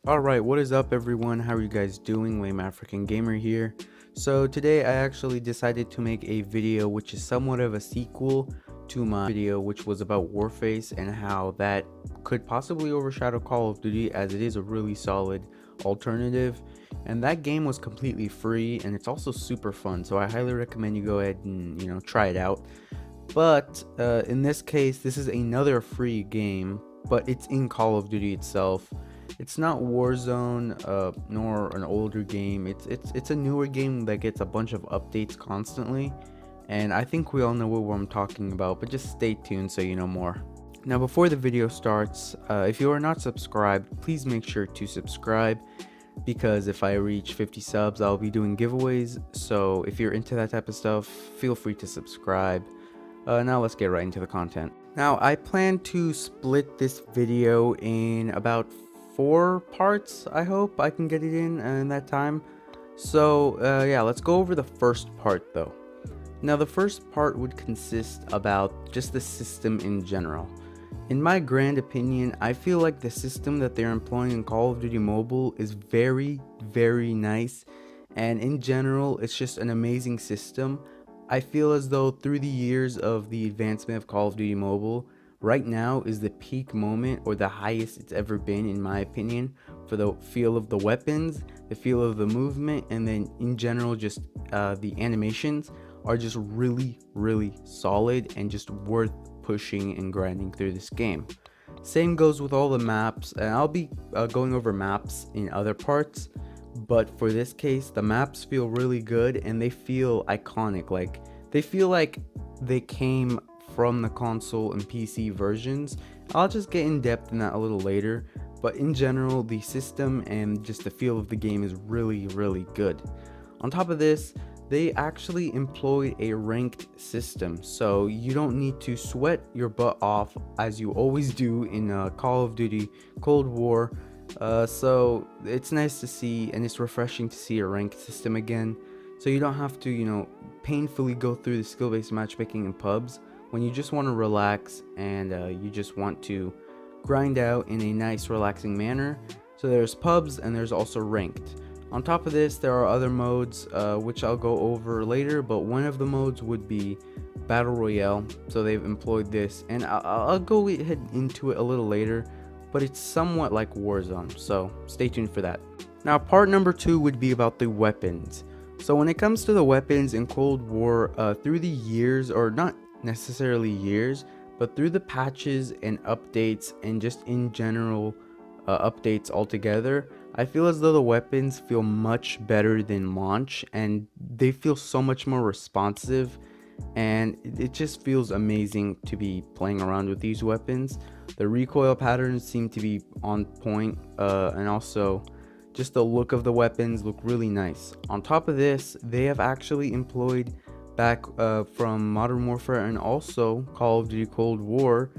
Alright, what is up everyone? How are you guys doing? Lame African Gamer here. So today I actually decided to make a video which is somewhat of a sequel to my video which was about Warface and how that could possibly overshadow Call of Duty, as it is a really solid alternative. And that game was completely free and it's also super fun, so I highly recommend you go ahead and try it out. But in this case, this is another free game, but it's in Call of Duty itself. It's not Warzone, nor an older game. It's a newer game that gets a bunch of updates constantly, and I think we all know what I'm talking about. But just stay tuned so you know more. Now, before the video starts, if you are not subscribed, please make sure to subscribe, because if I reach 50 subs, I'll be doing giveaways. So if you're into that type of stuff, feel free to subscribe. Now let's get right into the content. Now I plan to split this video in about 4 parts. I hope I can get it in that time. So yeah, let's go over the first part though. Now the first part would consist about just the system in general. In my grand opinion, I feel like the system that they're employing in Call of Duty Mobile is very nice, and in general it's just an amazing system. I feel as though through the years of the advancement of Call of Duty Mobile, right now is the peak moment, or the highest it's ever been in my opinion, for the feel of the weapons, the feel of the movement, and then in general just the animations are just really solid and just worth pushing and grinding through this game. Same goes with all the maps, and I'll be going over maps in other parts, but for this case the maps feel really good and they feel iconic. Like, they feel like they came from the console and PC versions. I'll just get in depth in that a little later, but in general the system and just the feel of the game is really good. On top of this, they actually employ a ranked system, so you don't need to sweat your butt off as you always do in Call of Duty Cold War. So it's nice to see, and it's refreshing to see a ranked system again, so you don't have to painfully go through the skill-based matchmaking in pubs when you just want to relax and you just want to grind out in a nice relaxing manner. So there's pubs and there's also ranked. On top of this, there are other modes which I'll go over later, but one of the modes would be Battle Royale. So they've employed this, and I'll go ahead into it a little later, but it's somewhat like Warzone, so stay tuned for that. Now part number 2 would be about the weapons. So when it comes to the weapons in Cold War, through the years, or not necessarily years, but through the patches and updates and just in general updates altogether, I feel as though the weapons feel much better than launch, and they feel so much more responsive, and it just feels amazing to be playing around with these weapons. The recoil patterns seem to be on point, and also just the look of the weapons look really nice. On top of this, they have actually employed back from Modern Warfare and also Call of Duty Cold War,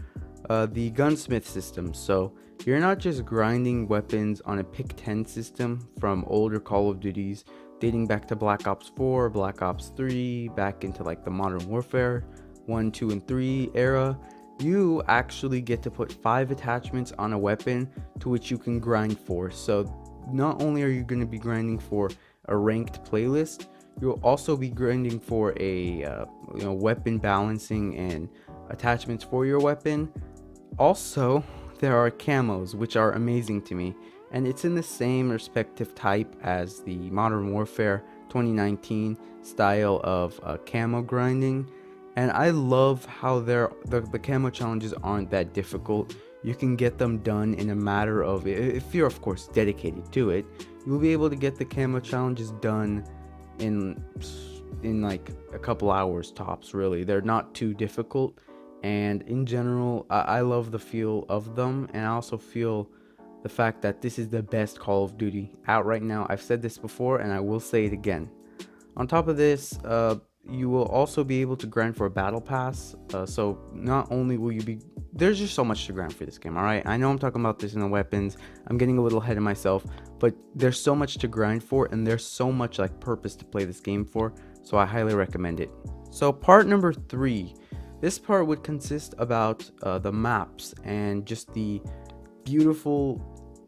the gunsmith system. So you're not just grinding weapons on a pick 10 system from older Call of Duties dating back to Black Ops 4, Black Ops 3, back into like the Modern Warfare 1, 2, and 3 era. You actually get to put 5 attachments on a weapon to which you can grind for. So not only are you going to be grinding for a ranked playlist, you'll also be grinding for a weapon balancing and attachments for your weapon. Also, there are camos, which are amazing to me, and it's in the same respective type as the Modern Warfare 2019 style of camo grinding. And I love how the camo challenges aren't that difficult. You can get them done in a matter of, if you're of course dedicated to it, you'll be able to get the camo challenges done in like a couple hours tops. Really, they're not too difficult, and in general I love the feel of them, and I also feel the fact that this is the best Call of Duty out right now. I've said this before and I will say it again. On top of this, you will also be able to grind for a battle pass, so not only will you be, there's just so much to grind for this game. All right, I know I'm talking about this in the weapons, I'm getting a little ahead of myself, but there's so much to grind for, and there's so much like purpose to play this game for, so I highly recommend it. So part number 3, this part would consist about the maps and just the beautiful,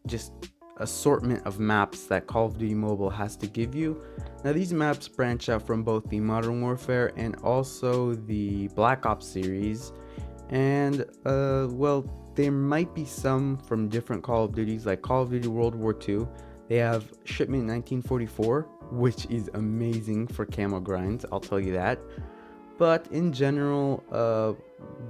just assortment of maps that Call of Duty Mobile has to give you. Now these maps branch out from both the Modern Warfare and also the Black Ops series, and well, there might be some from different Call of Duties, like Call of Duty World War II. They have Shipment 1944, which is amazing for camo grinds, I'll tell you that. But in general,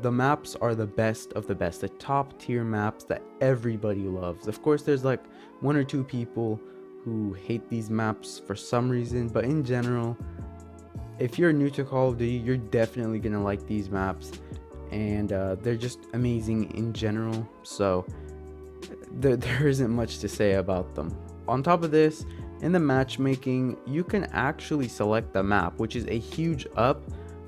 the maps are the best of the best, the top tier maps that everybody loves. Of course, there's like one or two people who hate these maps for some reason, but in general, if you're new to Call of Duty, you're definitely gonna like these maps, and they're just amazing in general. So there isn't much to say about them. On top of this, in the matchmaking, you can actually select the map, which is a huge up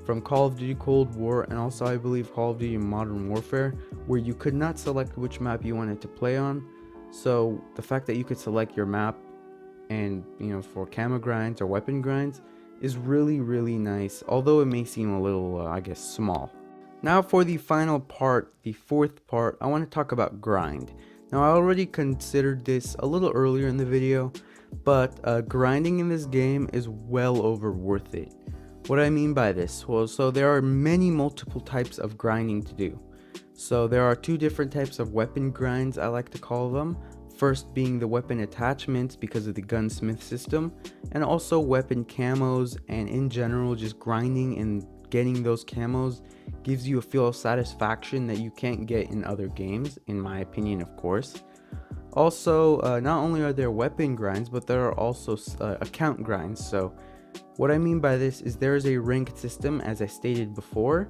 from Call of Duty Cold War, and also I believe Call of Duty Modern Warfare, where you could not select which map you wanted to play on. So the fact that you could select your map, and for camo grinds or weapon grinds, is really nice, although it may seem a little I guess small. Now for the final part, the fourth part, I want to talk about grind. Now I already considered this a little earlier in the video, but grinding in this game is well over worth it. What I mean by this, well, so there are multiple types of grinding to do. So there are two different types of weapon grinds, I like to call them. First being the weapon attachments because of the gunsmith system, and also weapon camos, and in general just grinding and getting those camos gives you a feel of satisfaction that you can't get in other games, in my opinion, of course. Also, not only are there weapon grinds, but there are also account grinds. So what I mean by this is there is a ranked system, as I stated before,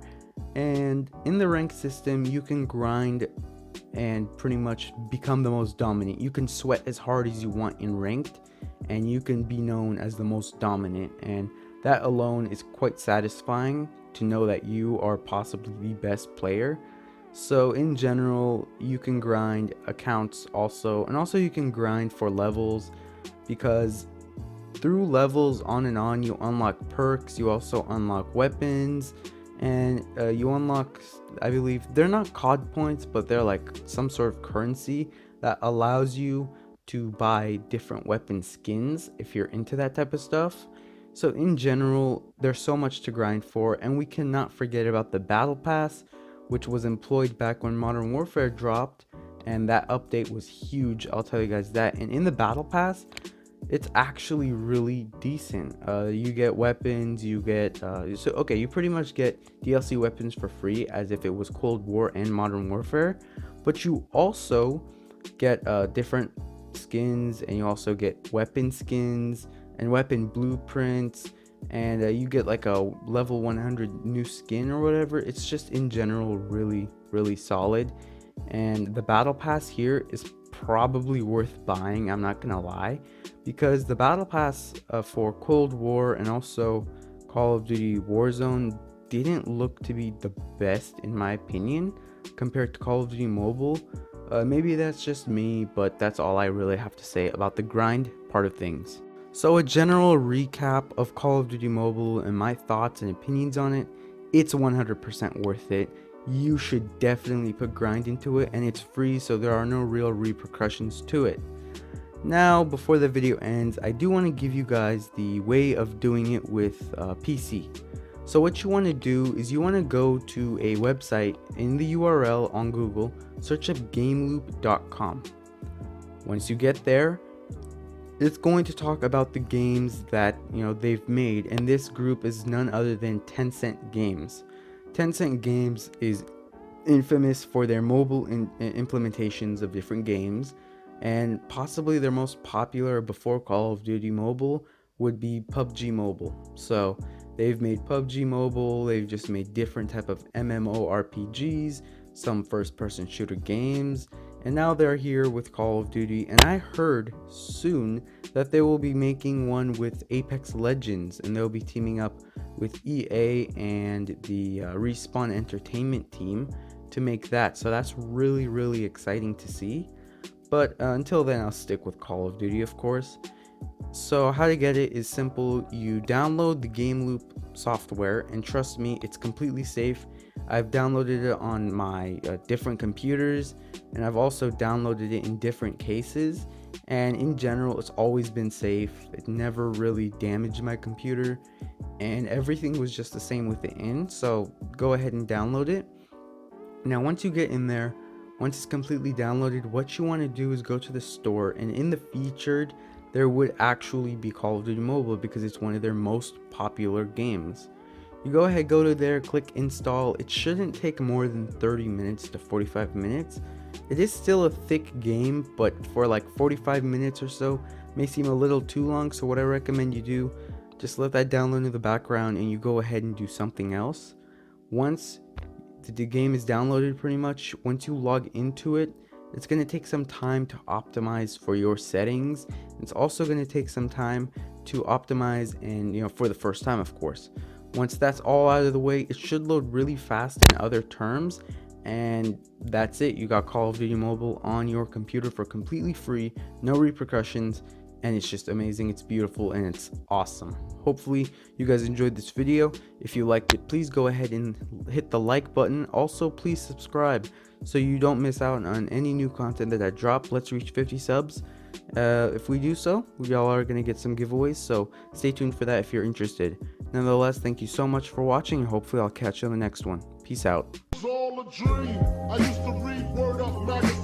and in the ranked system you can grind and pretty much become the most dominant. You can sweat as hard as you want in ranked, and you can be known as the most dominant, and that alone is quite satisfying to know that you are possibly the best player. So in general, you can grind accounts also, and also you can grind for levels, because through levels on and on you unlock perks, you also unlock weapons, and you unlock, I believe they're not COD points, but they're like some sort of currency that allows you to buy different weapon skins if you're into that type of stuff. So in general, there's so much to grind for, and we cannot forget about the battle pass, which was employed back when Modern Warfare dropped, and that update was huge, I'll tell you guys that. And in the battle pass, it's actually really decent. You get weapons, you get you pretty much get DLC weapons for free as if it was Cold War and Modern Warfare, but you also get different skins, and you also get weapon skins and weapon blueprints, and you get like a level 100 new skin or whatever. It's just in general really solid, and the battle pass here is probably worth buying, I'm not gonna lie, because the battle pass for Cold War and also Call of Duty Warzone didn't look to be the best in my opinion compared to Call of Duty Mobile. Maybe that's just me, but that's all I really have to say about the grind part of things. So a general recap of Call of Duty Mobile and my thoughts and opinions on it: it's 100% worth it. You should definitely put grind into it, and it's free, so there are no real repercussions to it. Now, before the video ends, I do want to give you guys the way of doing it with PC. So what you want to do is you want to go to a website. In the URL on Google, search up gameloop.com. Once you get there, it's going to talk about the games that they've made, and this group is none other than Tencent Games. Tencent Games is infamous for their mobile implementations of different games, and possibly their most popular before Call of Duty Mobile would be PUBG Mobile. So they've made PUBG Mobile, they've just made different type of MMORPGs, some first-person shooter games, and now they're here with Call of Duty. And I heard soon that they will be making one with Apex Legends, and they'll be teaming up with EA and the Respawn Entertainment team to make that. So that's really exciting to see. But until then, I'll stick with Call of Duty, of course. So how to get it is simple. You download the GameLoop software, and trust me, it's completely safe. I've downloaded it on my different computers, and I've also downloaded it in different cases, and in general it's always been safe. It never really damaged my computer, and everything was just the same within. So go ahead and download it. Now once you get in there, once it's completely downloaded, what you want to do is go to the store, and in the featured there would actually be Call of Duty Mobile because it's one of their most popular games. You go ahead, go to there, click install. It shouldn't take more than 30 minutes to 45 minutes. It is still a thick game, but for like 45 minutes or so may seem a little too long. So what I recommend you do, just let that download in the background and you go ahead and do something else. Once the game is downloaded, pretty much once you log into it, it's going to take some time to optimize for your settings. It's also going to take some time to optimize, and for the first time, of course. Once that's all out of the way, it should load really fast in other terms, and that's it. You got Call of Duty Mobile on your computer for completely free, no repercussions, and it's just amazing. It's beautiful and it's awesome. Hopefully you guys enjoyed this video. If you liked it, please go ahead and hit the like button. Also, please subscribe so you don't miss out on any new content that I drop. Let's reach 50 subs. If we do so, we all are going to get some giveaways, so stay tuned for that if you're interested. Nonetheless, thank you so much for watching, and hopefully I'll catch you on the next one. Peace out. All a dream. I used to read Word Up magazine.